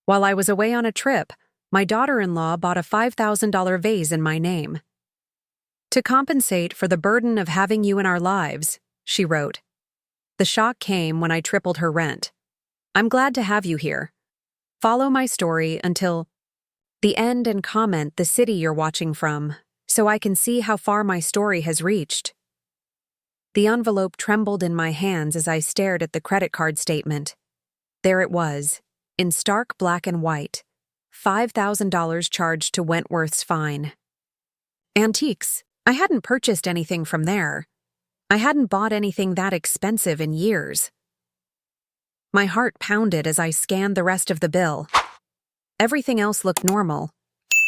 While I was away on a trip, my daughter-in-law bought a $5,000 vase in my name. To compensate for the burden of having you in our lives, she wrote. The shock came when I tripled her rent. I'm glad to have you here. Follow my story until the end and comment the city you're watching from, so I can see how far my story has reached. The envelope trembled in my hands as I stared at the credit card statement. There it was, in stark black and white, $5,000 charged to Wentworth's fine. Antiques. I hadn't purchased anything from there. I hadn't bought anything that expensive in years. My heart pounded as I scanned the rest of the bill. Everything else looked normal.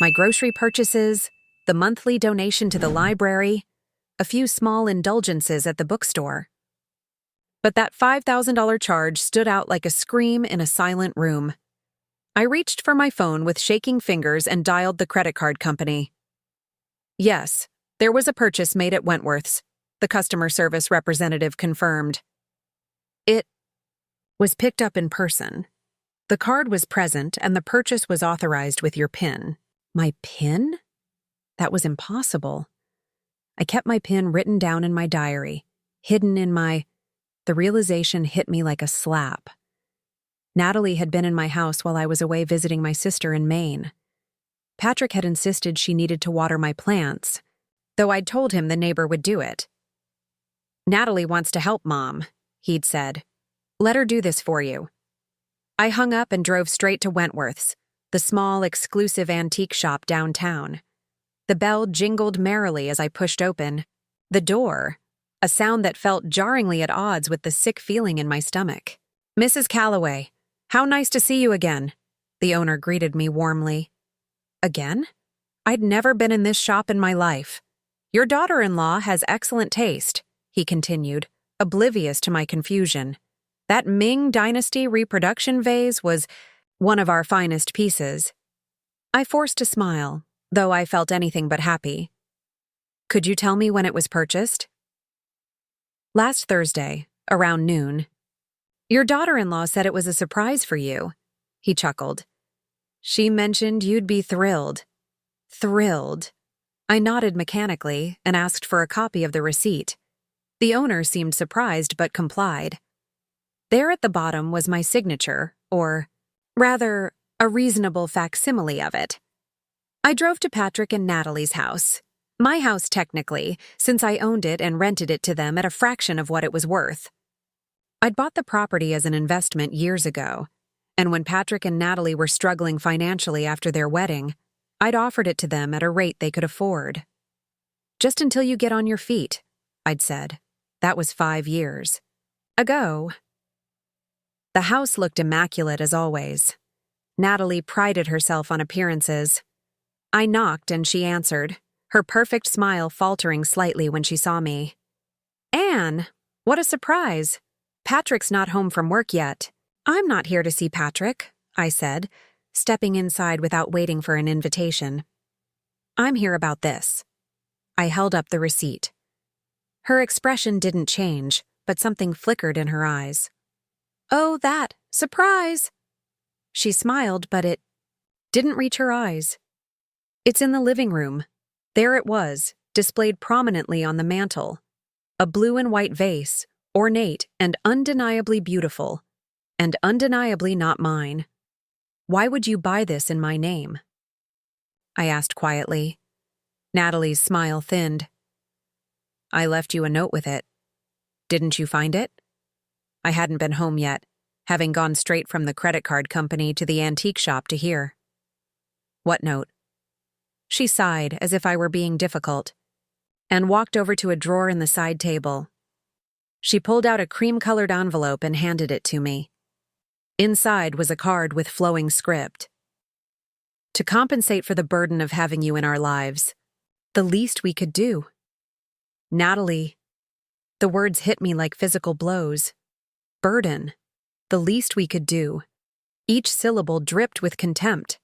My grocery purchases, the monthly donation to the library, a few small indulgences at the bookstore. But that $5,000 charge stood out like a scream in a silent room. I reached for my phone with shaking fingers and dialed the credit card company. Yes, there was a purchase made at Wentworth's, the customer service representative confirmed. It was picked up in person. The card was present and the purchase was authorized with your PIN. My PIN? That was impossible. I kept my PIN written down in my diary, hidden in my... The realization hit me like a slap. Natalie had been in my house while I was away visiting my sister in Maine. Patrick had insisted she needed to water my plants, though I'd told him the neighbor would do it. Natalie wants to help Mom, he'd said. Let her do this for you. I hung up and drove straight to Wentworth's, the small, exclusive antique shop downtown. The bell jingled merrily as I pushed open the door, a sound that felt jarringly at odds with the sick feeling in my stomach. Mrs. Calloway, how nice to see you again, the owner greeted me warmly. Again? I'd never been in this shop in my life. Your daughter-in-law has excellent taste, he continued, oblivious to my confusion. That Ming Dynasty reproduction vase was one of our finest pieces. I forced a smile, though I felt anything but happy. Could you tell me when it was purchased? Last Thursday, around noon. Your daughter-in-law said it was a surprise for you, he chuckled. She mentioned you'd be thrilled. Thrilled. I nodded mechanically and asked for a copy of the receipt. The owner seemed surprised but complied. There at the bottom was my signature, or, rather, a reasonable facsimile of it. I drove to Patrick and Natalie's house. My house technically, since I owned it and rented it to them at a fraction of what it was worth. I'd bought the property as an investment years ago, and when Patrick and Natalie were struggling financially after their wedding, I'd offered it to them at a rate they could afford. Just until you get on your feet, I'd said. That was 5 years ago. The house looked immaculate as always. Natalie prided herself on appearances. I knocked and she answered, her perfect smile faltering slightly when she saw me. Anne, what a surprise. Patrick's not home from work yet. I'm not here to see Patrick, I said, stepping inside without waiting for an invitation. I'm here about this. I held up the receipt. Her expression didn't change, but something flickered in her eyes. Oh, that. Surprise! She smiled, but it didn't reach her eyes. It's in the living room. There it was, displayed prominently on the mantel. A blue and white vase, ornate and undeniably beautiful, and undeniably not mine. Why would you buy this in my name? I asked quietly. Natalie's smile thinned. I left you a note with it. Didn't you find it? I hadn't been home yet, having gone straight from the credit card company to the antique shop to hear. What note? She sighed as if I were being difficult, and walked over to a drawer in the side table. She pulled out a cream-colored envelope and handed it to me. Inside was a card with flowing script. To compensate for the burden of having you in our lives, the least we could do. Natalie. The words hit me like physical blows. Burden. The least we could do. Each syllable dripped with contempt.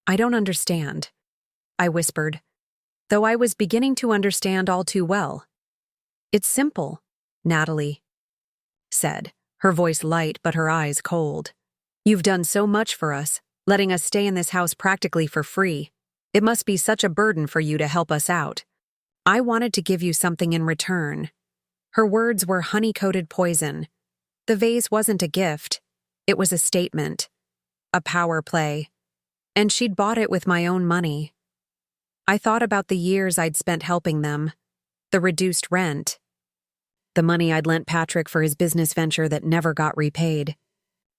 I don't understand, I whispered, though I was beginning to understand all too well. It's simple, Natalie said, her voice light but her eyes cold. You've done so much for us, letting us stay in this house practically for free. It must be such a burden for you to help us out. I wanted to give you something in return." Her words were honey-coated poison. The vase wasn't a gift. It was a statement. A power play. And she'd bought it with my own money. I thought about the years I'd spent helping them. The reduced rent. The money I'd lent Patrick for his business venture that never got repaid.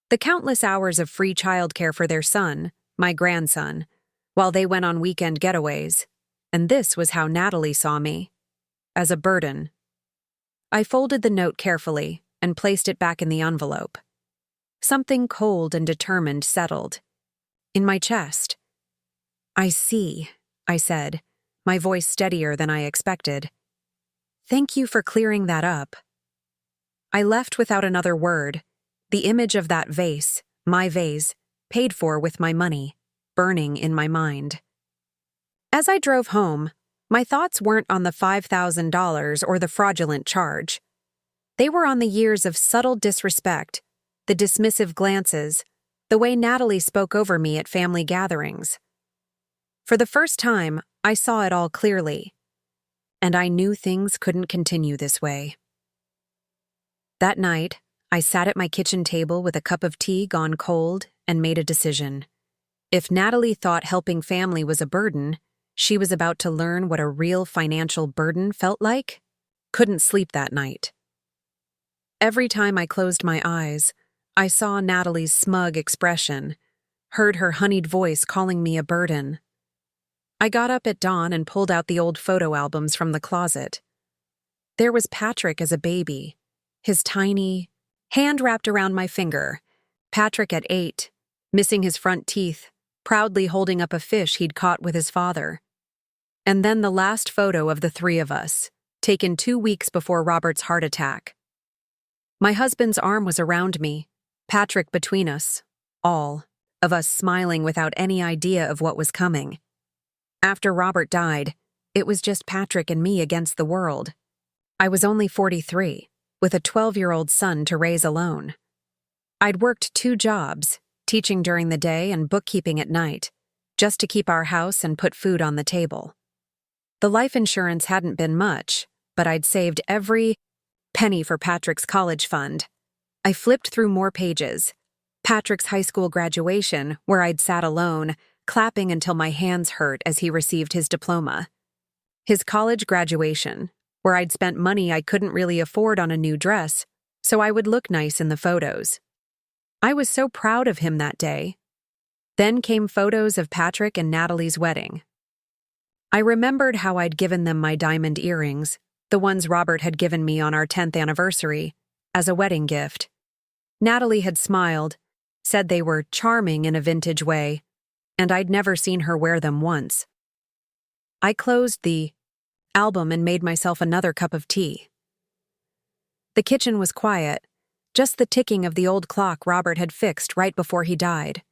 The countless hours of free childcare for their son, my grandson, while they went on weekend getaways. And this was how Natalie saw me. As a burden. I folded the note carefully and placed it back in the envelope. Something cold and determined settled. In my chest. "I see," I said, my voice steadier than I expected. "Thank you for clearing that up." I left without another word, the image of that vase, my vase, paid for with my money, burning in my mind. As I drove home, my thoughts weren't on the $5,000 or the fraudulent charge. They were on the years of subtle disrespect, the dismissive glances, the way Natalie spoke over me at family gatherings. For the first time, I saw it all clearly, and I knew things couldn't continue this way. That night, I sat at my kitchen table with a cup of tea gone cold and made a decision. If Natalie thought helping family was a burden, she was about to learn what a real financial burden felt like. Couldn't sleep that night. Every time I closed my eyes, I saw Natalie's smug expression, heard her honeyed voice calling me a burden. I got up at dawn and pulled out the old photo albums from the closet. There was Patrick as a baby, his tiny hand wrapped around my finger. Patrick at 8, missing his front teeth, proudly holding up a fish he'd caught with his father. And then the last photo of the three of us, taken 2 weeks before Robert's heart attack. My husband's arm was around me, Patrick between us, all of us smiling without any idea of what was coming. After Robert died, it was just Patrick and me against the world. I was only 43, with a 12-year-old son to raise alone. I'd worked 2 jobs, teaching during the day and bookkeeping at night, just to keep our house and put food on the table. The life insurance hadn't been much, but I'd saved every penny for Patrick's college fund. I flipped through more pages. Patrick's high school graduation, where I'd sat alone, clapping until my hands hurt as he received his diploma. His college graduation, where I'd spent money I couldn't really afford on a new dress, so I would look nice in the photos. I was so proud of him that day. Then came photos of Patrick and Natalie's wedding. I remembered how I'd given them my diamond earrings, the ones Robert had given me on our 10th anniversary, as a wedding gift. Natalie had smiled, said they were charming in a vintage way, and I'd never seen her wear them once. I closed the album and made myself another cup of tea. The kitchen was quiet, just the ticking of the old clock Robert had fixed right before he died.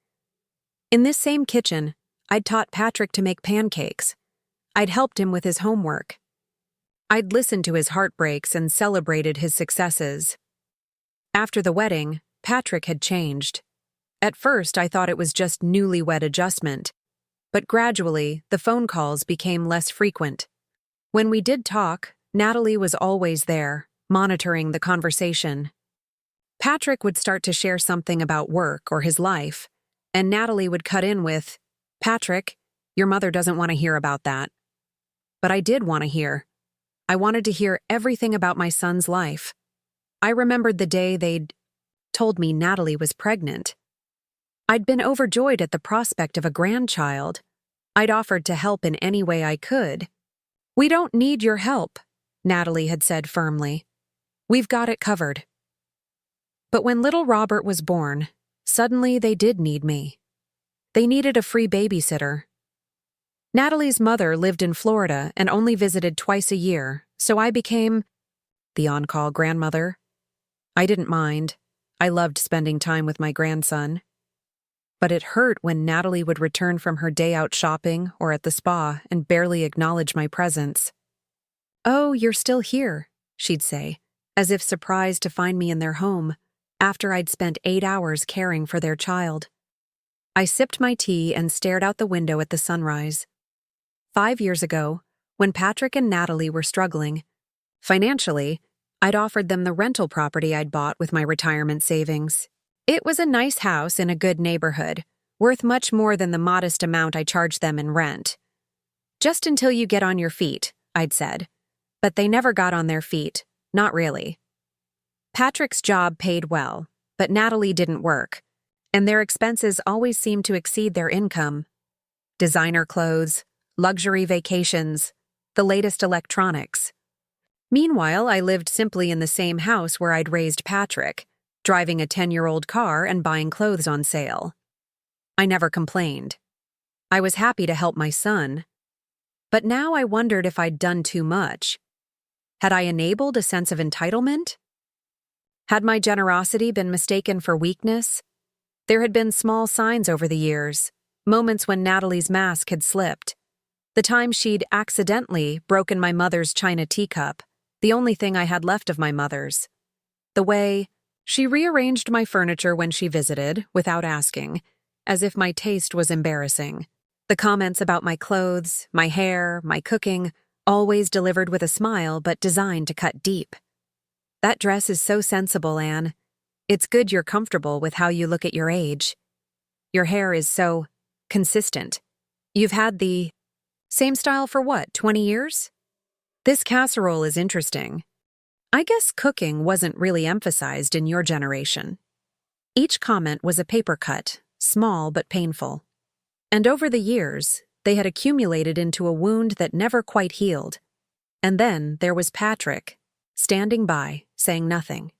In this same kitchen, I'd taught Patrick to make pancakes. I'd helped him with his homework. I'd listened to his heartbreaks and celebrated his successes. After the wedding, Patrick had changed. At first, I thought it was just newlywed adjustment, but gradually, the phone calls became less frequent. When we did talk, Natalie was always there, monitoring the conversation. Patrick would start to share something about work or his life, and Natalie would cut in with, "Patrick, your mother doesn't want to hear about that." But I did want to hear. I wanted to hear everything about my son's life. I remembered the day they'd told me Natalie was pregnant. I'd been overjoyed at the prospect of a grandchild. I'd offered to help in any way I could. "We don't need your help," Natalie had said firmly. "We've got it covered." But when little Robert was born, suddenly they did need me. They needed a free babysitter. Natalie's mother lived in Florida and only visited twice a year, so I became the on-call grandmother. I didn't mind. I loved spending time with my grandson. But it hurt when Natalie would return from her day out shopping or at the spa and barely acknowledge my presence. "Oh, you're still here," she'd say, as if surprised to find me in their home. after I'd spent 8 hours caring for their child. I sipped my tea and stared out the window at the sunrise. 5 years ago, when Patrick and Natalie were struggling financially, I'd offered them the rental property I'd bought with my retirement savings. It was a nice house in a good neighborhood, worth much more than the modest amount I charged them in rent. Just until you get on your feet, I'd said. But they never got on their feet, not really. Patrick's job paid well, but Natalie didn't work, and their expenses always seemed to exceed their income. Designer clothes, luxury vacations, the latest electronics. Meanwhile, I lived simply in the same house where I'd raised Patrick, driving a 10-year-old car and buying clothes on sale. I never complained. I was happy to help my son. But now I wondered if I'd done too much. Had I enabled a sense of entitlement? Had my generosity been mistaken for weakness? There had been small signs over the years, moments when Natalie's mask had slipped. The time she'd accidentally broken my mother's china teacup, the only thing I had left of my mother's. The way she rearranged my furniture when she visited, without asking, as if my taste was embarrassing. The comments about my clothes, my hair, my cooking, always delivered with a smile but designed to cut deep. That dress is so sensible, Anne. It's good you're comfortable with how you look at your age. Your hair is so consistent. You've had the same style for what, 20 years? This casserole is interesting. I guess cooking wasn't really emphasized in your generation. Each comment was a paper cut, small but painful. And over the years, they had accumulated into a wound that never quite healed. And then there was Patrick, standing by, saying nothing.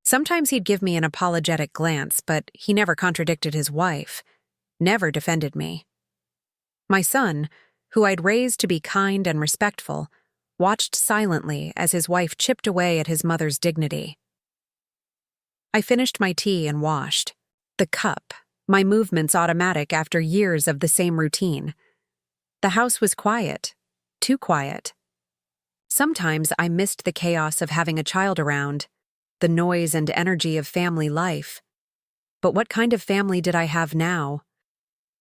Sometimes he'd give me an apologetic glance, but he never contradicted his wife, never defended me. My son, who I'd raised to be kind and respectful, watched silently as his wife chipped away at his mother's dignity. I finished my tea and washed. The cup, my movements automatic after years of the same routine. The house was quiet, too quiet. Sometimes I missed the chaos of having a child around, the noise and energy of family life. But what kind of family did I have now?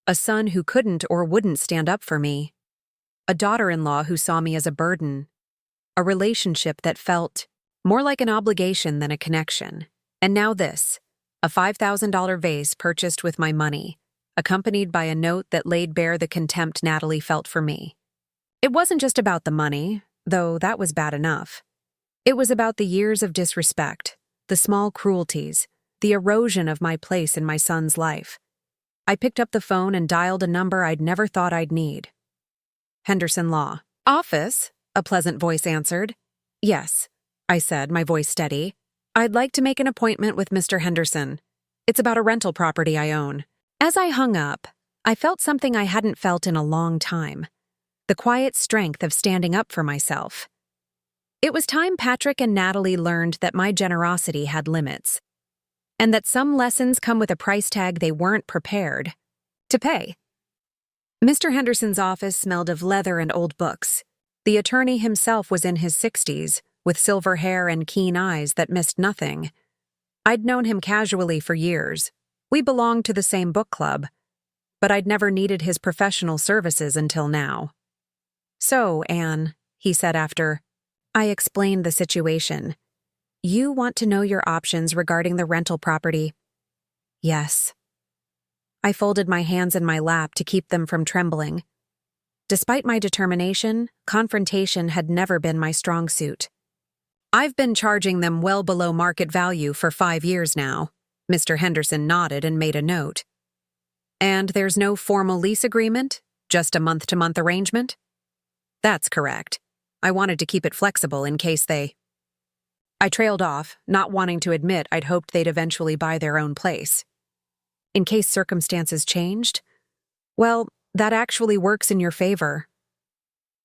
A son who couldn't or wouldn't stand up for me. A daughter-in-law who saw me as a burden. A relationship that felt more like an obligation than a connection. And now this, a $5,000 vase purchased with my money, accompanied by a note that laid bare the contempt Natalie felt for me. It wasn't just about the money, though that was bad enough. It was about the years of disrespect, the small cruelties, the erosion of my place in my son's life. I picked up the phone and dialed a number I'd never thought I'd need. Henderson Law. Office, a pleasant voice answered. Yes, I said, my voice steady. I'd like to make an appointment with Mr. Henderson. It's about a rental property I own. As I hung up, I felt something I hadn't felt in a long time. The quiet strength of standing up for myself. It was time Patrick and Natalie learned that my generosity had limits, and that some lessons come with a price tag they weren't prepared to pay. Mr. Henderson's office smelled of leather and old books. The attorney himself was in his 60s, with silver hair and keen eyes that missed nothing. I'd known him casually for years. We belonged to the same book club, but I'd never needed his professional services until now. So, Anne, he said after I explained the situation, you want to know your options regarding the rental property? Yes. I folded my hands in my lap to keep them from trembling. Despite my determination, confrontation had never been my strong suit. I've been charging them well below market value for 5 years now. Mr. Henderson nodded and made a note. And there's no formal lease agreement? Just a month-to-month arrangement? That's correct. I wanted to keep it flexible in case they... I trailed off, not wanting to admit I'd hoped they'd eventually buy their own place. In case circumstances changed? Well, that actually works in your favor.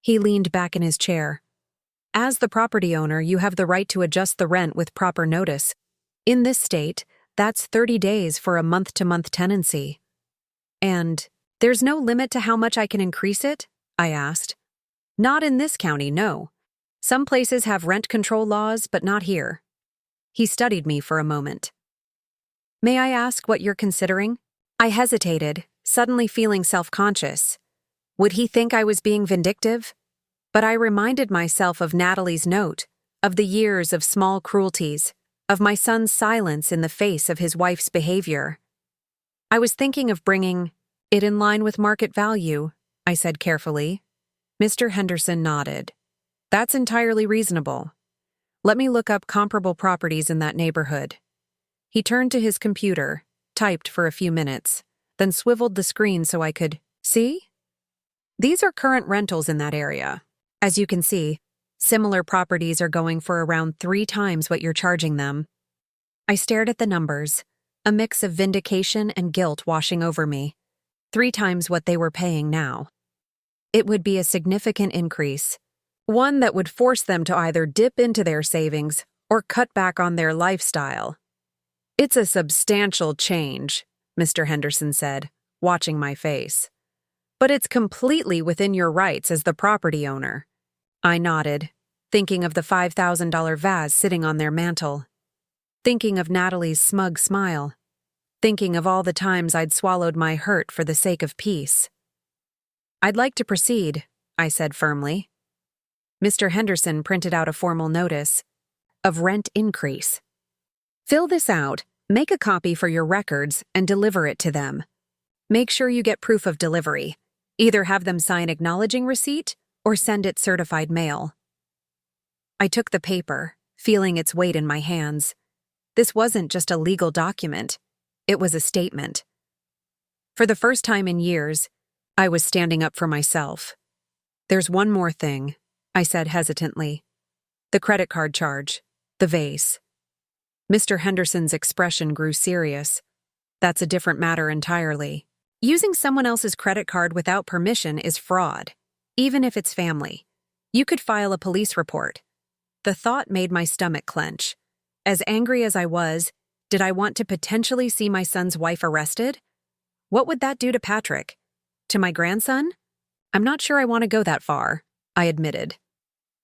He leaned back in his chair. As the property owner, you have the right to adjust the rent with proper notice. In this state, that's 30 days for a month-to-month tenancy. And there's no limit to how much I can increase it? I asked. Not in this county, no. Some places have rent control laws, but not here. He studied me for a moment. May I ask what you're considering? I hesitated, suddenly feeling self-conscious. Would he think I was being vindictive? But I reminded myself of Natalie's note, of the years of small cruelties, of my son's silence in the face of his wife's behavior. I was thinking of bringing it in line with market value, I said carefully. Mr. Henderson nodded. That's entirely reasonable. Let me look up comparable properties in that neighborhood. He turned to his computer, typed for a few minutes, then swiveled the screen so I could see. These are current rentals in that area. As you can see, similar properties are going for around 3 times what you're charging them. I stared at the numbers, a mix of vindication and guilt washing over me. 3 times what they were paying now. It would be a significant increase, one that would force them to either dip into their savings or cut back on their lifestyle. It's a substantial change, Mr. Henderson said, watching my face. But it's completely within your rights as the property owner. I nodded, thinking of the $5,000 vase sitting on their mantel. Thinking of Natalie's smug smile. Thinking of all the times I'd swallowed my hurt for the sake of peace. I'd like to proceed, I said firmly. Mr. Henderson printed out a formal notice of rent increase. Fill this out, make a copy for your records, and deliver it to them. Make sure you get proof of delivery. Either have them sign acknowledging receipt or send it certified mail. I took the paper, feeling its weight in my hands. This wasn't just a legal document. It was a statement. For the first time in years, I was standing up for myself. There's one more thing, I said hesitantly. The credit card charge, the vase. Mr. Henderson's expression grew serious. That's a different matter entirely. Using someone else's credit card without permission is fraud, even if it's family. You could file a police report. The thought made my stomach clench. As angry as I was, did I want to potentially see my son's wife arrested? What would that do to Patrick? To my grandson? I'm not sure I want to go that far, I admitted.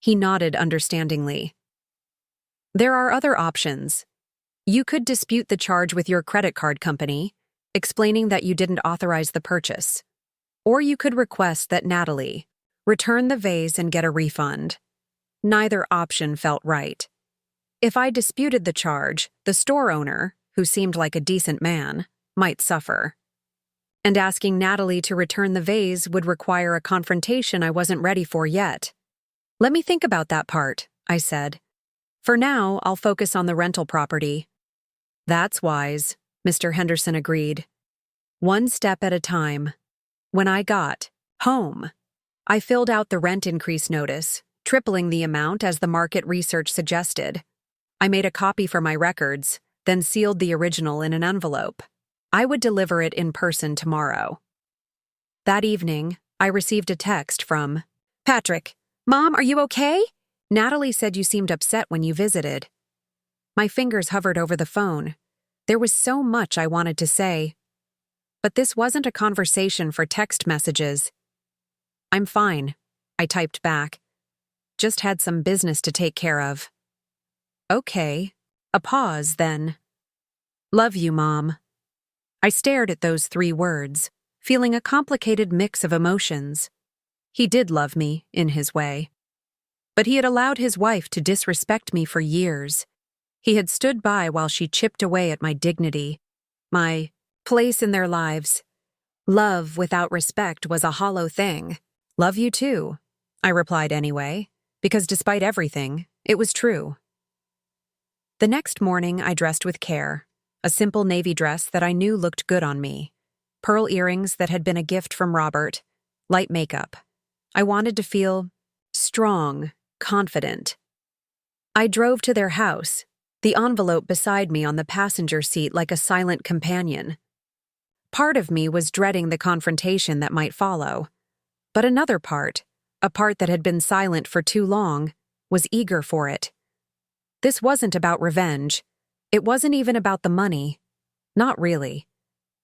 He nodded understandingly. There are other options. You could dispute the charge with your credit card company, explaining that you didn't authorize the purchase. Or you could request that Natalie return the vase and get a refund. Neither option felt right. If I disputed the charge, the store owner, who seemed like a decent man, might suffer. And asking Natalie to return the vase would require a confrontation I wasn't ready for yet. Let me think about that part, I said. For now, I'll focus on the rental property. That's wise, Mr. Henderson agreed. One step at a time. When I got home, I filled out the rent increase notice, tripling the amount as the market research suggested. I made a copy for my records, then sealed the original in an envelope. I would deliver it in person tomorrow. That evening, I received a text from Patrick. Mom, are you okay? Natalie said you seemed upset when you visited. My fingers hovered over the phone. There was so much I wanted to say. But this wasn't a conversation for text messages. I'm fine, I typed back. Just had some business to take care of. Okay. A pause, then. Love you, Mom. I stared at those 3 words, feeling a complicated mix of emotions. He did love me, in his way. But he had allowed his wife to disrespect me for years. He had stood by while she chipped away at my dignity, my place in their lives. Love without respect was a hollow thing. Love you too, I replied anyway, because despite everything, it was true. The next morning I dressed with care, a simple navy dress that I knew looked good on me, pearl earrings that had been a gift from Robert, light makeup. I wanted to feel strong, confident. I drove to their house, the envelope beside me on the passenger seat like a silent companion. Part of me was dreading the confrontation that might follow, but another part, a part that had been silent for too long, was eager for it. This wasn't about revenge. It wasn't even about the money. Not really.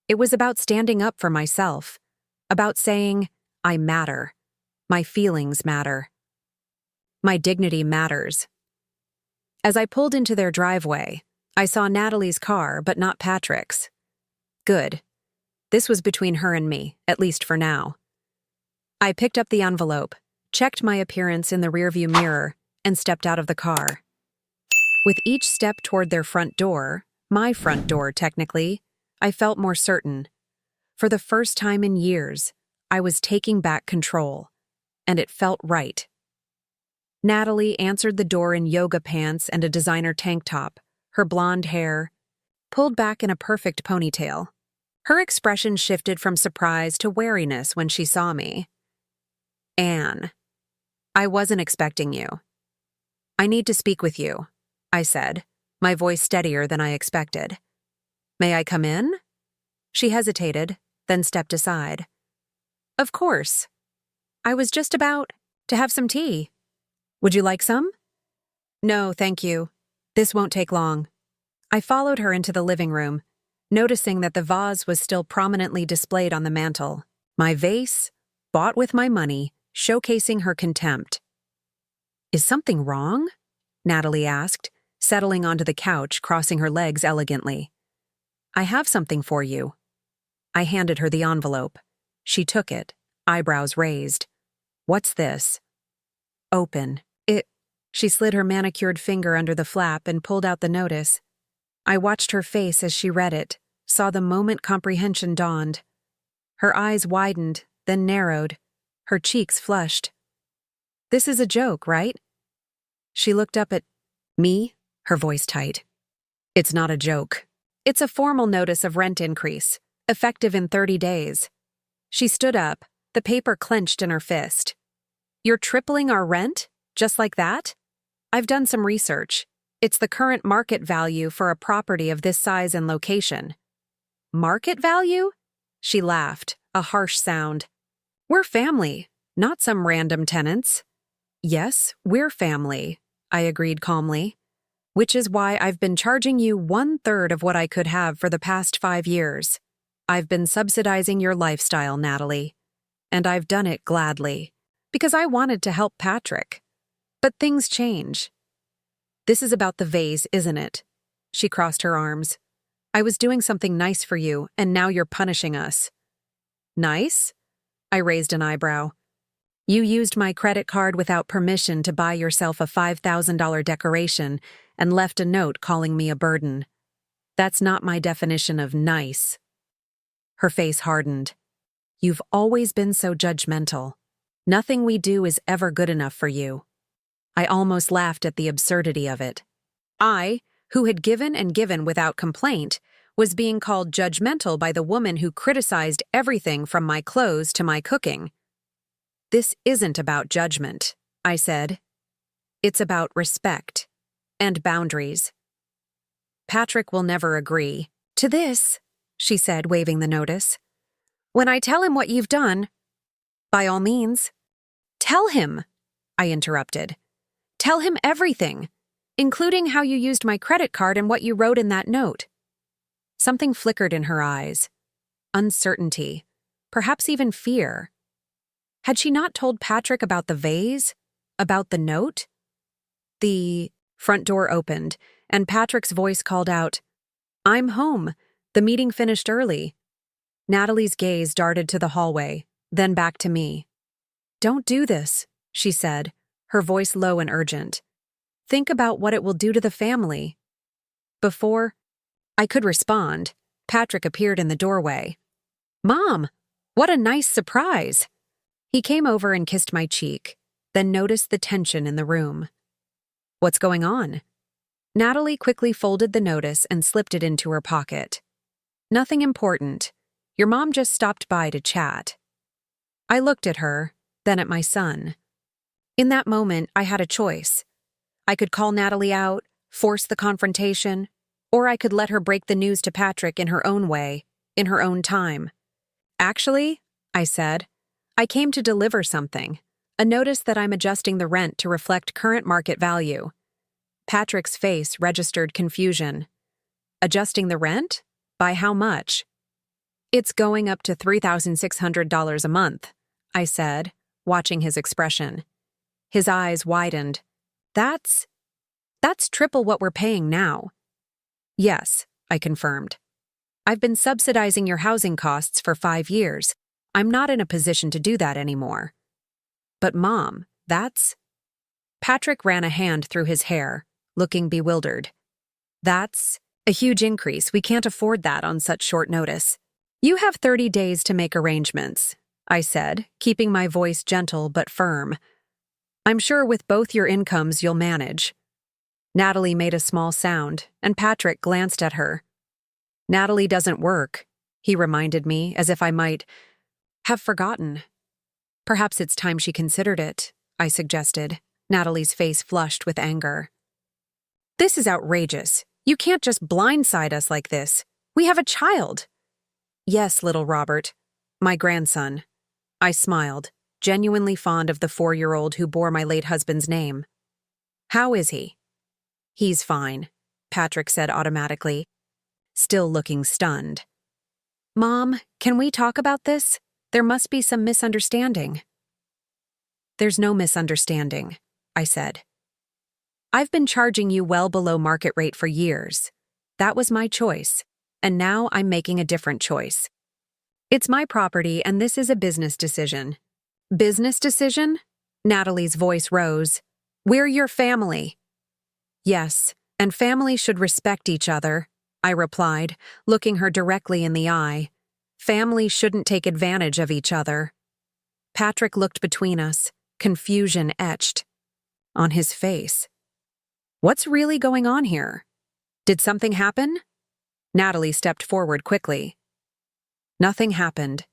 It was about standing up for myself, about saying, I matter. My feelings matter. My dignity matters. As I pulled into their driveway, I saw Natalie's car, but not Patrick's. Good. This was between her and me, at least for now. I picked up the envelope, checked my appearance in the rearview mirror, and stepped out of the car. With each step toward their front door, my front door technically, I felt more certain. For the first time in years, I was taking back control, and it felt right. Natalie answered the door in yoga pants and a designer tank top, her blonde hair pulled back in a perfect ponytail. Her expression shifted from surprise to wariness when she saw me. "Anne, I wasn't expecting you. I need to speak with you," I said, my voice steadier than I expected. "May I come in?" She hesitated, then stepped aside. "Of course. I was just about to have some tea. Would you like some?" "No, thank you. This won't take long." I followed her into the living room, noticing that the vase was still prominently displayed on the mantel. My vase, bought with my money, showcasing her contempt. "Is something wrong?" Natalie asked, settling onto the couch, crossing her legs elegantly. "I have something for you." I handed her the envelope. She took it, eyebrows raised. "What's this?" "Open. She slid her manicured finger under the flap and pulled out the notice. I watched her face as she read it, saw the moment comprehension dawned. Her eyes widened, then narrowed. Her cheeks flushed. "This is a joke, right?" She looked up at me, her voice tight. "It's not a joke. It's a formal notice of rent increase, effective in 30 days. She stood up, the paper clenched in her fist. "You're tripling our rent? Just like that?" "I've done some research. It's the current market value for a property of this size and location." "Market value?" She laughed, a harsh sound. "We're family, not some random tenants." "Yes, we're family," I agreed calmly. "Which is why I've been charging you 1/3 of what I could have for the past 5 years. I've been subsidizing your lifestyle, Natalie. And I've done it gladly, because I wanted to help Patrick. But things change. This is about the vase, isn't it?" She crossed her arms. "I was doing something nice for you, and now you're punishing us." "Nice?" I raised an eyebrow. "You used my credit card without permission to buy yourself a $5,000 decoration and left a note calling me a burden. That's not my definition of nice." Her face hardened. "You've always been so judgmental. Nothing we do is ever good enough for you." I almost laughed at the absurdity of it. I, who had given and given without complaint, was being called judgmental by the woman who criticized everything from my clothes to my cooking. "This isn't about judgment," I said. "It's about respect and boundaries." "Patrick will never agree to this," she said, waving the notice. "When I tell him what you've done—" "By all means." "Tell him," I interrupted. "Tell him everything, including how you used my credit card and what you wrote in that note." Something flickered in her eyes. Uncertainty, perhaps even fear. Had she not told Patrick about the vase? About the note? The front door opened, and Patrick's voice called out, "I'm home. The meeting finished early." Natalie's gaze darted to the hallway, then back to me. "Don't do this," she said, her voice low and urgent. "Think about what it will do to the family." Before I could respond, Patrick appeared in the doorway. "Mom, what a nice surprise." He came over and kissed my cheek, then noticed the tension in the room. "What's going on?" Natalie quickly folded the notice and slipped it into her pocket. "Nothing important. Your mom just stopped by to chat." I looked at her, then at my son. In that moment, I had a choice. I could call Natalie out, force the confrontation, or I could let her break the news to Patrick in her own way, in her own time. "Actually," I said, "I came to deliver something, a notice that I'm adjusting the rent to reflect current market value." Patrick's face registered confusion. "Adjusting the rent? By how much?" "It's going up to $3,600 a month," I said, watching his expression. His eyes widened. That's triple what we're paying now." Yes, I confirmed. I've been subsidizing your housing costs for 5 years. I'm not in a position to do that anymore. But Mom, that's… Patrick ran a hand through his hair, looking bewildered. That's a huge increase. We can't afford that on such short notice. You have 30 days to make arrangements, I said, keeping my voice gentle but firm. I'm sure with both your incomes you'll manage. Natalie made a small sound, and Patrick glanced at her. Natalie doesn't work, he reminded me, as if I might have forgotten. Perhaps it's time she considered it, I suggested. Natalie's face flushed with anger. This is outrageous. You can't just blindside us like this. We have a child. Yes, little Robert, my grandson. I smiled, genuinely fond of the 4-year-old who bore my late husband's name. How is he? He's fine, Patrick said automatically, still looking stunned. Mom, can we talk about this? There must be some misunderstanding. There's no misunderstanding, I said. I've been charging you well below market rate for years. That was my choice, and now I'm making a different choice. It's my property, and this is a business decision. Business decision? Natalie's voice rose. We're your family. Yes, and families should respect each other, I replied, looking her directly in the eye. Families shouldn't take advantage of each other. Patrick looked between us, confusion etched on his face. What's really going on here? Did something happen? Natalie stepped forward quickly. Nothing happened.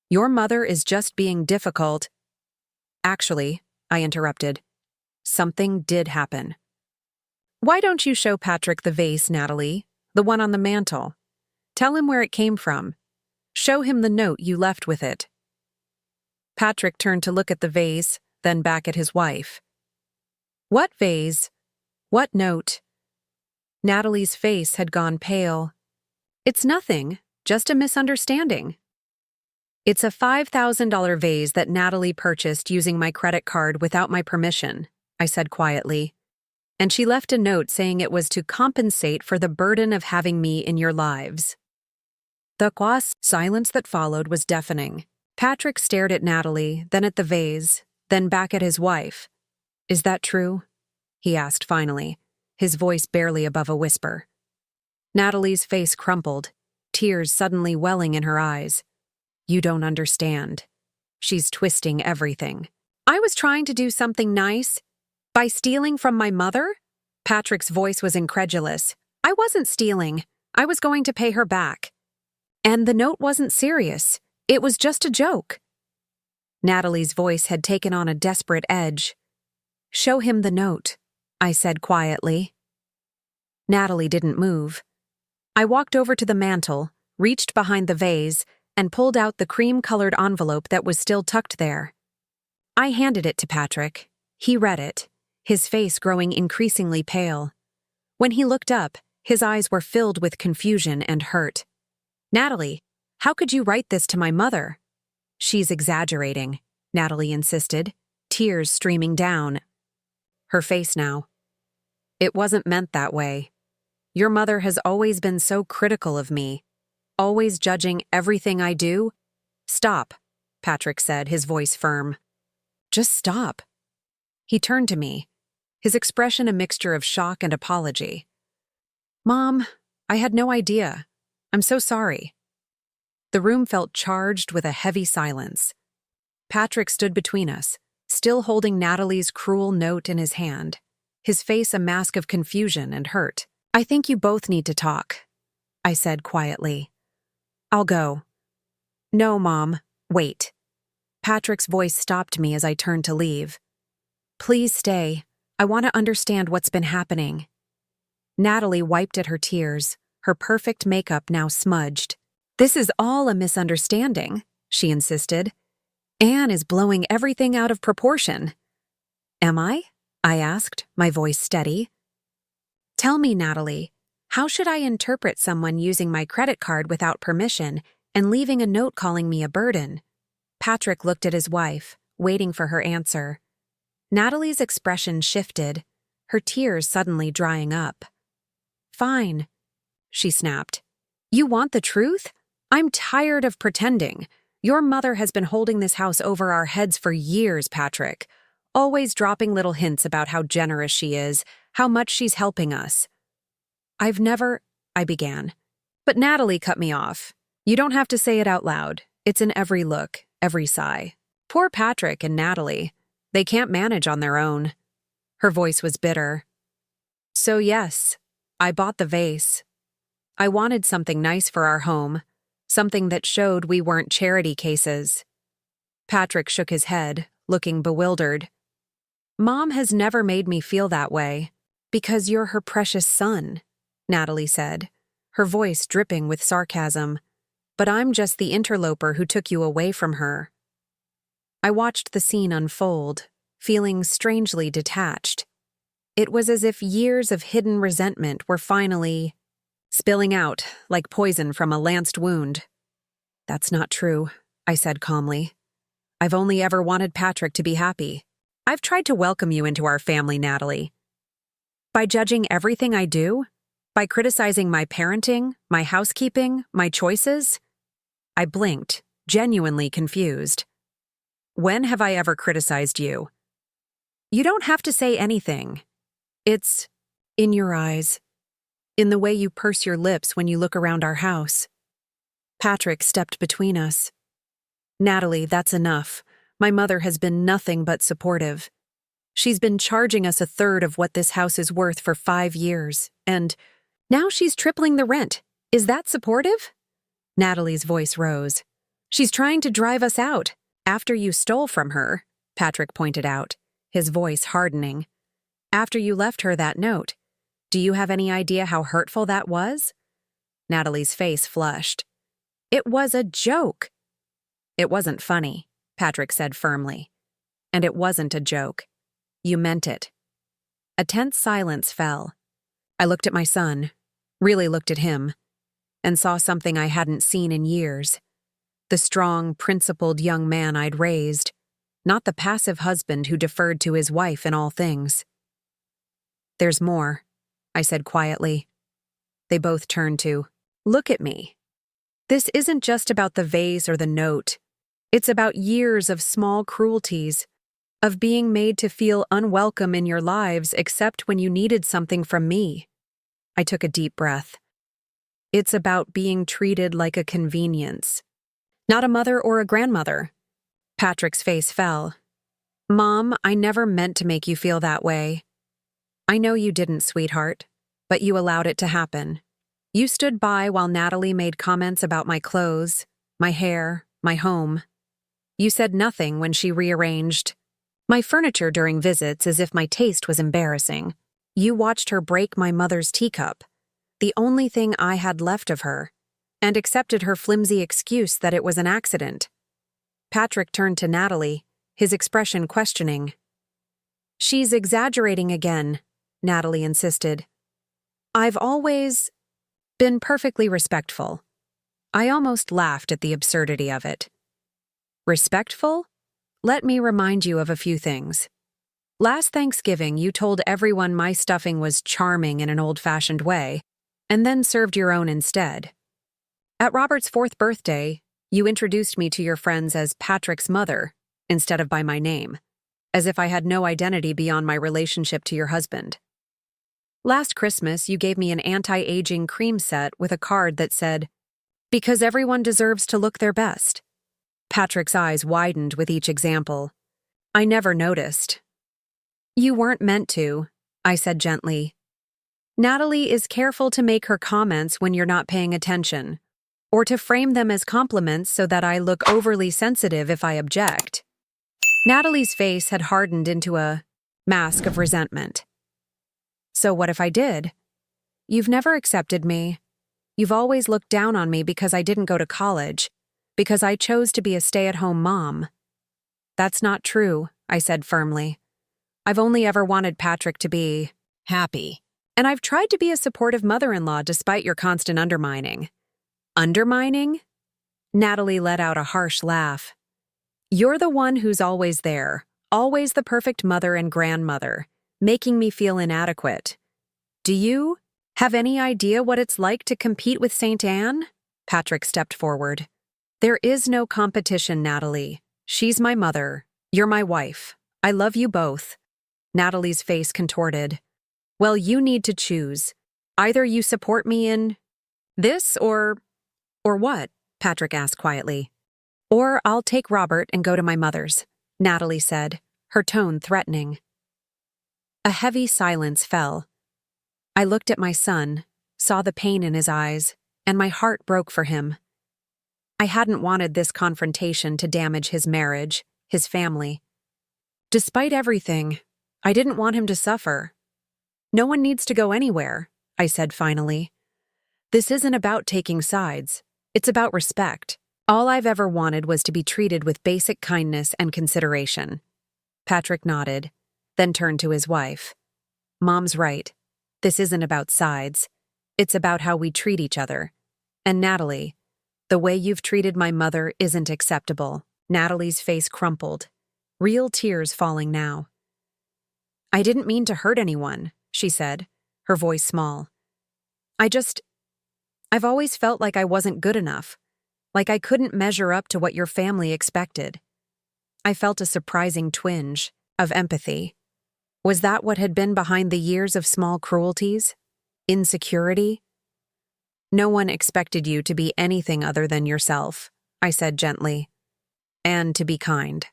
Your mother is just being difficult. Actually, I interrupted. Something did happen. Why don't you show Patrick the vase, Natalie? The one on the mantel. Tell him where it came from. Show him the note you left with it. Patrick turned to look at the vase, then back at his wife. What vase? What note? Natalie's face had gone pale. It's nothing, just a misunderstanding. It's a $5,000 vase that Natalie purchased using my credit card without my permission, I said quietly. And she left a note saying it was to compensate for the burden of having me in your lives. The silence that followed was deafening. Patrick stared at Natalie, then at the vase, then back at his wife. Is that true? He asked finally, his voice barely above a whisper. Natalie's face crumpled, tears suddenly welling in her eyes. You don't understand. She's twisting everything. I was trying to do something nice. By stealing from my mother? Patrick's voice was incredulous. I wasn't stealing. I was going to pay her back. And the note wasn't serious. It was just a joke. Natalie's voice had taken on a desperate edge. Show him the note, I said quietly. Natalie didn't move. I walked over to the mantel, reached behind the vase, and pulled out the cream-colored envelope that was still tucked there. I handed it to Patrick. He read it, his face growing increasingly pale. When he looked up, his eyes were filled with confusion and hurt. Natalie, how could you write this to my mother? She's exaggerating, Natalie insisted, tears streaming down. Her face now. It wasn't meant that way. Your mother has always been so critical of me, always judging everything I do. Stop, Patrick said, his voice firm. Just stop. He turned to me, his expression a mixture of shock and apology. Mom, I had no idea. I'm so sorry. The room felt charged with a heavy silence. Patrick stood between us, still holding Natalie's cruel note in his hand, his face a mask of confusion and hurt. I think you both need to talk, I said quietly. I'll go. No, Mom, wait. Patrick's voice stopped me as I turned to leave. Please stay. I want to understand what's been happening. Natalie wiped at her tears, her perfect makeup now smudged. This is all a misunderstanding, she insisted. Anne is blowing everything out of proportion. Am I? I asked, my voice steady. Tell me, Natalie, how should I interpret someone using my credit card without permission and leaving a note calling me a burden? Patrick looked at his wife, waiting for her answer. Natalie's expression shifted, her tears suddenly drying up. Fine, she snapped. You want the truth? I'm tired of pretending. Your mother has been holding this house over our heads for years, Patrick, always dropping little hints about how generous she is, how much she's helping us. I began. But Natalie cut me off. You don't have to say it out loud. It's in every look, every sigh. Poor Patrick and Natalie. They can't manage on their own. Her voice was bitter. So yes, I bought the vase. I wanted something nice for our home, something that showed we weren't charity cases. Patrick shook his head, looking bewildered. Mom has never made me feel that way. Because you're her precious son, Natalie said, her voice dripping with sarcasm. But I'm just the interloper who took you away from her. I watched the scene unfold, feeling strangely detached. It was as if years of hidden resentment were finally spilling out like poison from a lanced wound. That's not true, I said calmly. I've only ever wanted Patrick to be happy. I've tried to welcome you into our family, Natalie. By judging everything I do? By criticizing my parenting, my housekeeping, my choices? I blinked, genuinely confused. When have I ever criticized you? You don't have to say anything. It's in your eyes, in the way you purse your lips when you look around our house. Patrick stepped between us. Natalie, that's enough. My mother has been nothing but supportive. She's been charging us 1/3 of what this house is worth for 5 years, and now she's tripling the rent. Is that supportive? Natalie's voice rose. She's trying to drive us out. After you stole from her, Patrick pointed out, his voice hardening. After you left her that note. Do you have any idea how hurtful that was? Natalie's face flushed. It was a joke. It wasn't funny, Patrick said firmly. And it wasn't a joke. You meant it. A tense silence fell. I looked at my son, really looked at him, and saw something I hadn't seen in years. The strong, principled young man I'd raised, not the passive husband who deferred to his wife in all things. There's more, I said quietly. They both turned to, look at me. This isn't just about the vase or the note. It's about years of small cruelties, of being made to feel unwelcome in your lives except when you needed something from me. I took a deep breath. It's about being treated like a convenience, not a mother or a grandmother. Patrick's face fell. Mom, I never meant to make you feel that way. I know you didn't, sweetheart, but you allowed it to happen. You stood by while Natalie made comments about my clothes, my hair, my home. You said nothing when she rearranged my furniture during visits as if my taste was embarrassing. You watched her break my mother's teacup, the only thing I had left of her, and accepted her flimsy excuse that it was an accident. Patrick turned to Natalie, his expression questioning. She's exaggerating again, Natalie insisted. I've always been perfectly respectful. I almost laughed at the absurdity of it. Respectful? Let me remind you of a few things. Last Thanksgiving, you told everyone my stuffing was charming in an old-fashioned way, and then served your own instead. At Robert's 4th birthday, you introduced me to your friends as Patrick's mother, instead of by my name, as if I had no identity beyond my relationship to your husband. Last Christmas, you gave me an anti-aging cream set with a card that said, "Because everyone deserves to look their best." Patrick's eyes widened with each example. I never noticed. You weren't meant to, I said gently. Natalie is careful to make her comments when you're not paying attention, or to frame them as compliments so that I look overly sensitive if I object. Natalie's face had hardened into a mask of resentment. So what if I did? You've never accepted me. You've always looked down on me because I didn't go to college, because I chose to be a stay-at-home mom. That's not true, I said firmly. I've only ever wanted Patrick to be happy, and I've tried to be a supportive mother-in-law despite your constant undermining. Undermining? Natalie let out a harsh laugh. You're the one who's always there, always the perfect mother and grandmother, making me feel inadequate. Do you Have any idea what it's like to compete with St. Anne? Patrick stepped forward. There is no competition, Natalie. She's my mother. You're my wife. I love you both. Natalie's face contorted. Well, you need to choose. Either you support me in this or what? Patrick asked quietly. Or I'll take Robert and go to my mother's, Natalie said, her tone threatening. A heavy silence fell. I looked at my son, saw the pain in his eyes, and my heart broke for him. I hadn't wanted this confrontation to damage his marriage, his family. Despite everything, I didn't want him to suffer. No one needs to go anywhere, I said finally. This isn't about taking sides. It's about respect. All I've ever wanted was to be treated with basic kindness and consideration. Patrick nodded, then turned to his wife. Mom's right. This isn't about sides. It's about how we treat each other. And Natalie, the way you've treated my mother isn't acceptable. Natalie's face crumpled, real tears falling now. I didn't mean to hurt anyone, she said, her voice small. I've always felt like I wasn't good enough, like I couldn't measure up to what your family expected. I felt a surprising twinge of empathy. Was that what had been behind the years of small cruelties? Insecurity? No one expected you to be anything other than yourself, I said gently. And to be kind.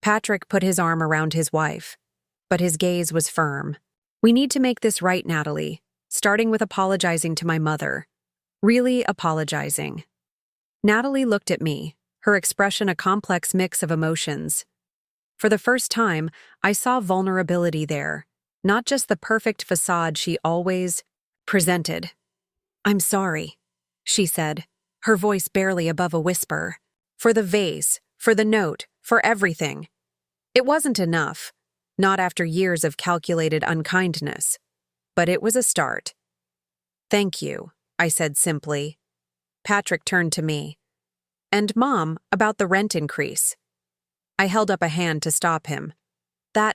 Patrick put his arm around his wife, but his gaze was firm. We need to make this right, Natalie, starting with apologizing to my mother. Really apologizing. Natalie looked at me, her expression a complex mix of emotions. For the first time, I saw vulnerability there, not just the perfect facade she always presented. I'm sorry, she said, her voice barely above a whisper. For the vase, for the note, for everything. It wasn't enough, not after years of calculated unkindness, but it was a start. Thank you, I said simply. Patrick turned to me. And Mom, about the rent increase. I held up a hand to stop him. That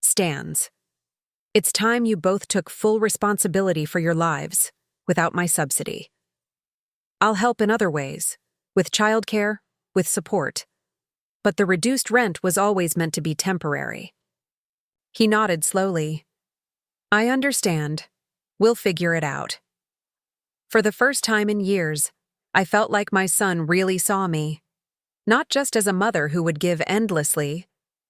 stands. It's time you both took full responsibility for your lives, without my subsidy. I'll help in other ways, with childcare, with support. But the reduced rent was always meant to be temporary. He nodded slowly. I understand. We'll figure it out. For the first time in years, I felt like my son really saw me. Not just as a mother who would give endlessly,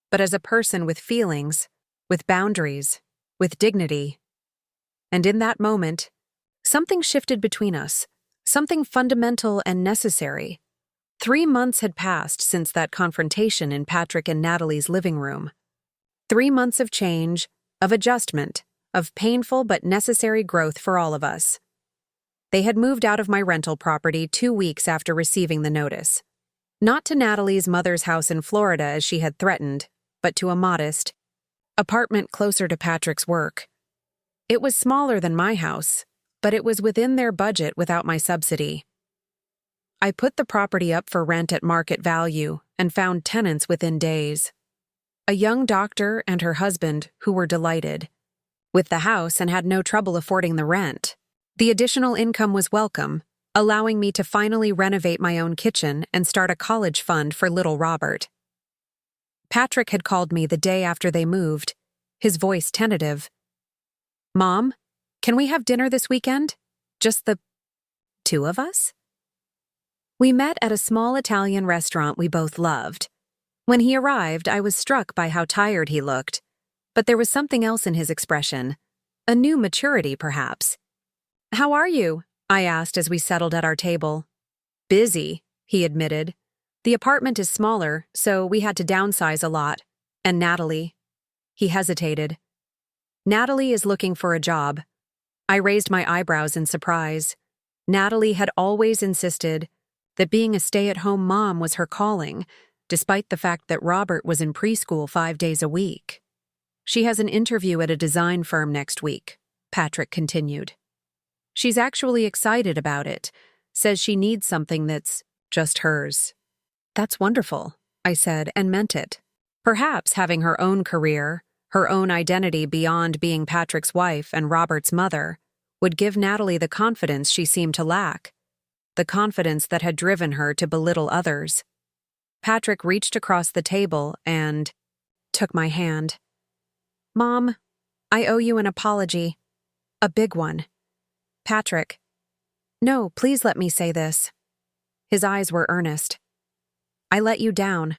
but as a person with feelings, with boundaries, with dignity. And in that moment, something shifted between us, something fundamental and necessary. 3 months had passed since that confrontation in Patrick and Natalie's living room. 3 months of change, of adjustment, of painful but necessary growth for all of us. They had moved out of my rental property 2 weeks after receiving the notice. Not to Natalie's mother's house in Florida as she had threatened, but to a modest apartment closer to Patrick's work. It was smaller than my house, but it was within their budget without my subsidy. I put the property up for rent at market value and found tenants within days. A young doctor and her husband who were delighted with the house and had no trouble affording the rent. The additional income was welcome, allowing me to finally renovate my own kitchen and start a college fund for little Robert. Patrick had called me the day after they moved, his voice tentative. Mom, can we have dinner this weekend? Just the 2 of us? We met at a small Italian restaurant we both loved. When he arrived, I was struck by how tired he looked, but there was something else in his expression, a new maturity perhaps. How are you? I asked as we settled at our table. Busy, he admitted. The apartment is smaller, so we had to downsize a lot. And Natalie? He hesitated. Natalie is looking for a job. I raised my eyebrows in surprise. Natalie had always insisted that being a stay-at-home mom was her calling, despite the fact that Robert was in preschool 5 days a week. She has an interview at a design firm next week, Patrick continued. She's actually excited about it, says she needs something that's just hers. That's wonderful, I said, and meant it. Perhaps having her own career, her own identity beyond being Patrick's wife and Robert's mother, would give Natalie the confidence she seemed to lack, the confidence that had driven her to belittle others. Patrick reached across the table and took my hand. "Mom, I owe you an apology. A big one." "Patrick." "No, please let me say this." His eyes were earnest. "I let you down.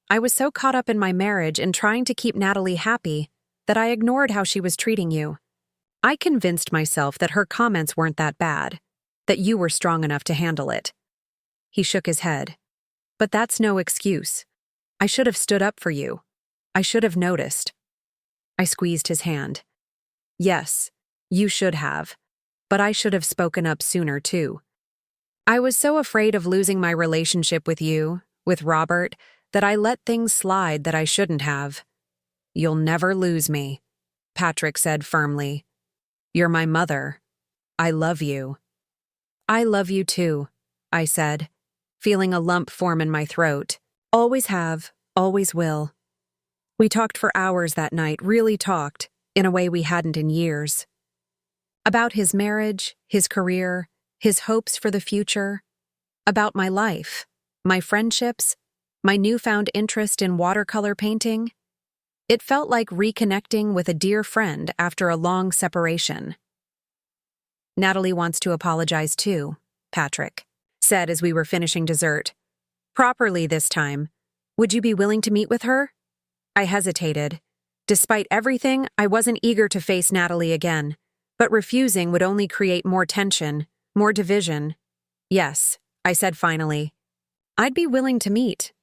I was so caught up in my marriage and trying to keep Natalie happy that I ignored how she was treating you. I convinced myself that her comments weren't that bad, that you were strong enough to handle it." He shook his head. "But that's no excuse. I should have stood up for you. I should have noticed." I squeezed his hand. "Yes, you should have. But I should have spoken up sooner, too. I was so afraid of losing my relationship with you, with Robert, that I let things slide that I shouldn't have." "You'll never lose me," Patrick said firmly. "You're my mother. I love you." "I love you too," I said, feeling a lump form in my throat. "Always have, always will." We talked for hours that night, really talked, in a way we hadn't in years. About his marriage, his career, his hopes for the future. About my life, my friendships, my newfound interest in watercolor painting. It felt like reconnecting with a dear friend after a long separation. "Natalie wants to apologize too," Patrick said as we were finishing dessert. "Properly this time. Would you be willing to meet with her?" I hesitated. Despite everything, I wasn't eager to face Natalie again, but refusing would only create more tension, more division. "Yes," I said finally. "I'd be willing to meet."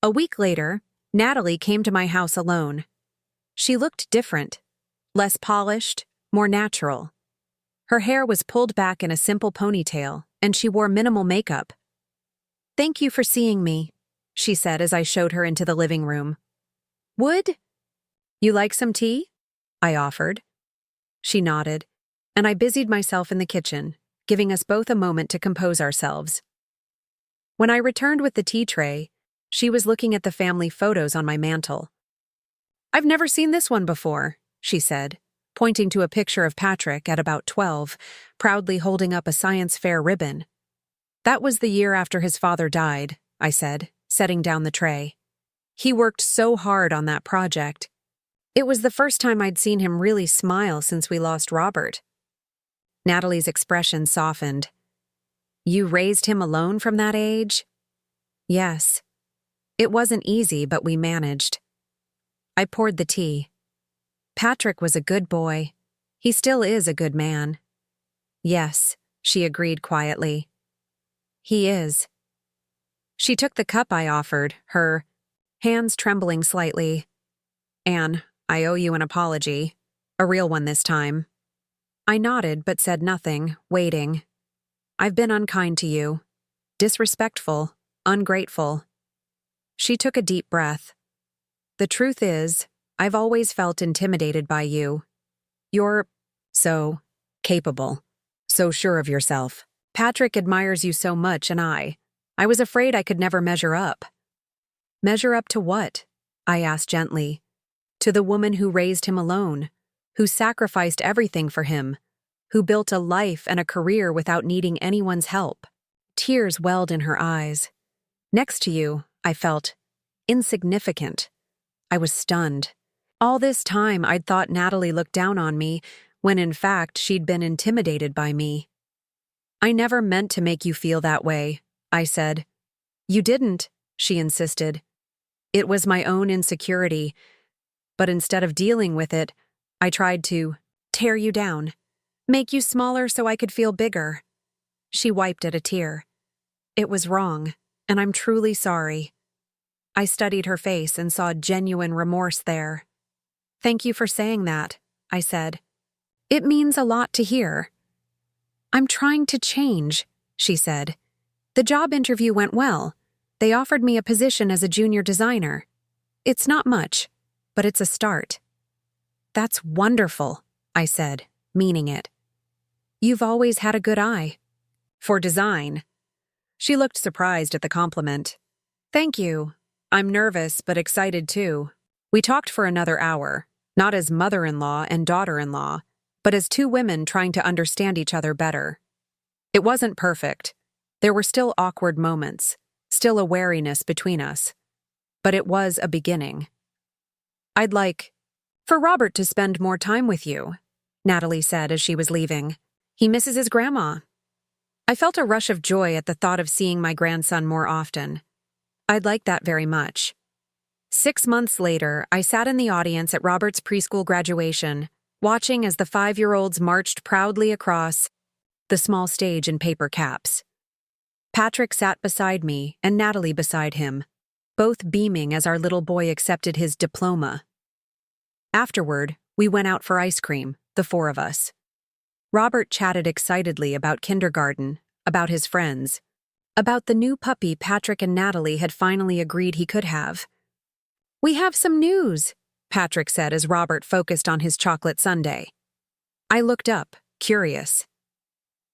A week later, Natalie came to my house alone. She looked different, less polished, more natural. Her hair was pulled back in a simple ponytail, and she wore minimal makeup. "Thank you for seeing me," she said as I showed her into the living room. "Would you like some tea?" I offered. She nodded, and I busied myself in the kitchen, giving us both a moment to compose ourselves. When I returned with the tea tray, she was looking at the family photos on my mantel. "I've never seen this one before," she said, pointing to a picture of Patrick at about 12, proudly holding up a science fair ribbon. "That was the year after his father died," I said, setting down the tray. "He worked so hard on that project. It was the first time I'd seen him really smile since we lost Robert." Natalie's expression softened. "You raised him alone from that age?" "Yes. It wasn't easy, but we managed." I poured the tea. "Patrick was a good boy. He still is a good man." "Yes," she agreed quietly. "He is." She took the cup I offered, her hands trembling slightly. "Anne, I owe you an apology. A real one this time." I nodded but said nothing, waiting. "I've been unkind to you. Disrespectful, ungrateful." She took a deep breath. "The truth is, I've always felt intimidated by you. You're so capable, so sure of yourself. Patrick admires you so much, and I was afraid I could never measure up." "Measure up to what?" I asked gently. "To the woman who raised him alone, who sacrificed everything for him, who built a life and a career without needing anyone's help." Tears welled in her eyes. Next to you, I felt insignificant. I was stunned. All this time, I'd thought Natalie looked down on me, when in fact she'd been intimidated by me. "I never meant to make you feel that way," I said. "You didn't," she insisted. "It was my own insecurity. But instead of dealing with it, I tried to tear you down, make you smaller so I could feel bigger." She wiped at a tear. "It was wrong, and I'm truly sorry." I studied her face and saw genuine remorse there. "Thank you for saying that," I said. "It means a lot to hear." "I'm trying to change," she said. "The job interview went well. They offered me a position as a junior designer. It's not much, but it's a start." "That's wonderful," I said, meaning it. "You've always had a good eye." "For design." She looked surprised at the compliment. "Thank you. I'm nervous but excited too." We talked for another hour, not as mother-in-law and daughter-in-law, but as two women trying to understand each other better. It wasn't perfect. There were still awkward moments, still a wariness between us. But it was a beginning. "I'd like for Robert to spend more time with you," Natalie said as she was leaving. "He misses his grandma." I felt a rush of joy at the thought of seeing my grandson more often. I'd like that very much. 6 months later, I sat in the audience at Robert's preschool graduation, watching as the 5-year-olds marched proudly across the small stage in paper caps. Patrick sat beside me and Natalie beside him, both beaming as our little boy accepted his diploma. Afterward, we went out for ice cream, the 4 of us. Robert chatted excitedly about kindergarten, about his friends, about the new puppy Patrick and Natalie had finally agreed he could have. "We have some news," Patrick said as Robert focused on his chocolate sundae. I looked up, curious.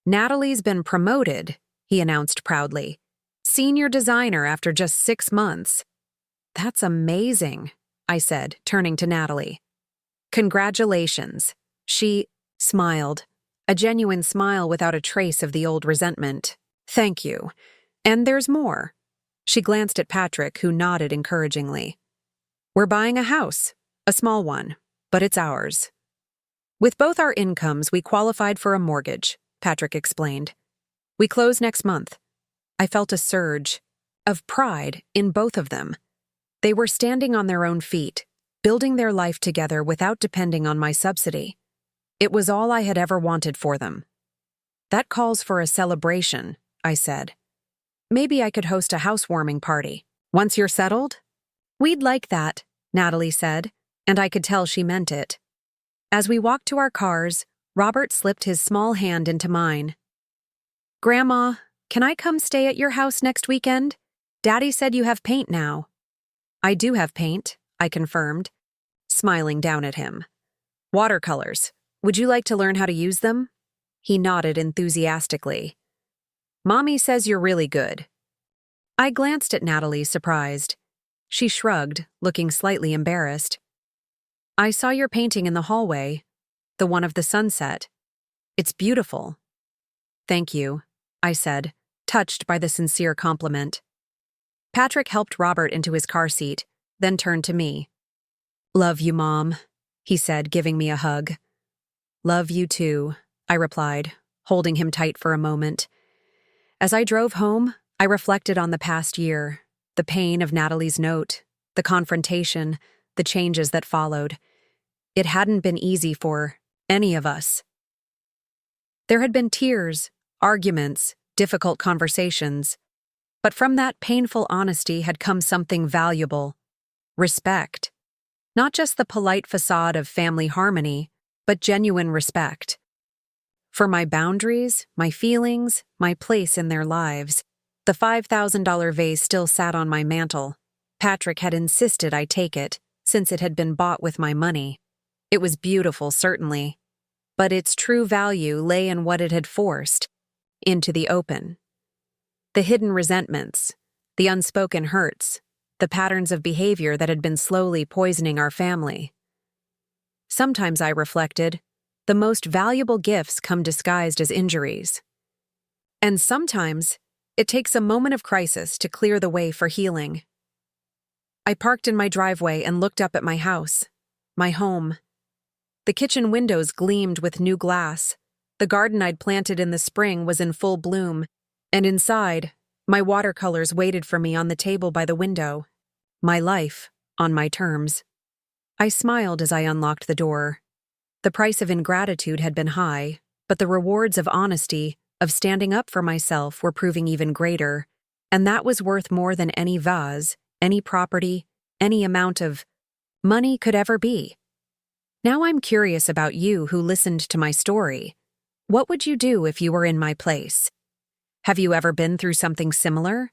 "Natalie's been promoted," he announced proudly. "Senior designer after just 6 months." "That's amazing," I said, turning to Natalie. "Congratulations." She smiled, a genuine smile without a trace of the old resentment. "Thank you. And there's more." She glanced at Patrick, who nodded encouragingly. "We're buying a house, a small one, but it's ours." "With both our incomes, we qualified for a mortgage," Patrick explained. "We close next month." I felt a surge of pride in both of them. They were standing on their own feet, building their life together without depending on my subsidy. It was all I had ever wanted for them. "That calls for a celebration," I said. "Maybe I could host a housewarming party. Once you're settled?" "We'd like that," Natalie said, and I could tell she meant it. As we walked to our cars, Robert slipped his small hand into mine. "Grandma, can I come stay at your house next weekend? Daddy said you have paint now." "I do have paint," I confirmed, smiling down at him. "Watercolors. Would you like to learn how to use them?" He nodded enthusiastically. "Mommy says you're really good." I glanced at Natalie, surprised. She shrugged, looking slightly embarrassed. "I saw your painting in the hallway, the one of the sunset. It's beautiful." "Thank you," I said, touched by the sincere compliment. Patrick helped Robert into his car seat, then turned to me. "Love you, Mom," he said, giving me a hug. "Love you too," I replied, holding him tight for a moment. As I drove home, I reflected on the past year, the pain of Natalie's note, the confrontation, the changes that followed. It hadn't been easy for any of us. There had been tears, arguments, difficult conversations, but from that painful honesty had come something valuable: respect. Not just the polite facade of family harmony, but genuine respect. For my boundaries, my feelings, my place in their lives. The $5,000 vase still sat on my mantel. Patrick had insisted I take it, since it had been bought with my money. It was beautiful, certainly, but its true value lay in what it had forced into the open. The hidden resentments, the unspoken hurts, the patterns of behavior that had been slowly poisoning our family. Sometimes, I reflected, the most valuable gifts come disguised as injuries. And sometimes, it takes a moment of crisis to clear the way for healing. I parked in my driveway and looked up at my house, my home. The kitchen windows gleamed with new glass. The garden I'd planted in the spring was in full bloom, and inside, my watercolors waited for me on the table by the window. My life, on my terms. I smiled as I unlocked the door. The price of ingratitude had been high, but the rewards of honesty, of standing up for myself, were proving even greater, and that was worth more than any vase, any property, any amount of money could ever be. Now I'm curious about you who listened to my story. What would you do if you were in my place? Have you ever been through something similar?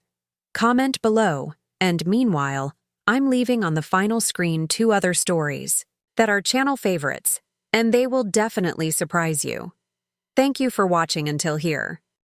Comment below, and meanwhile, I'm leaving on the final screen 2 other stories that are channel favorites, and they will definitely surprise you. Thank you for watching until here.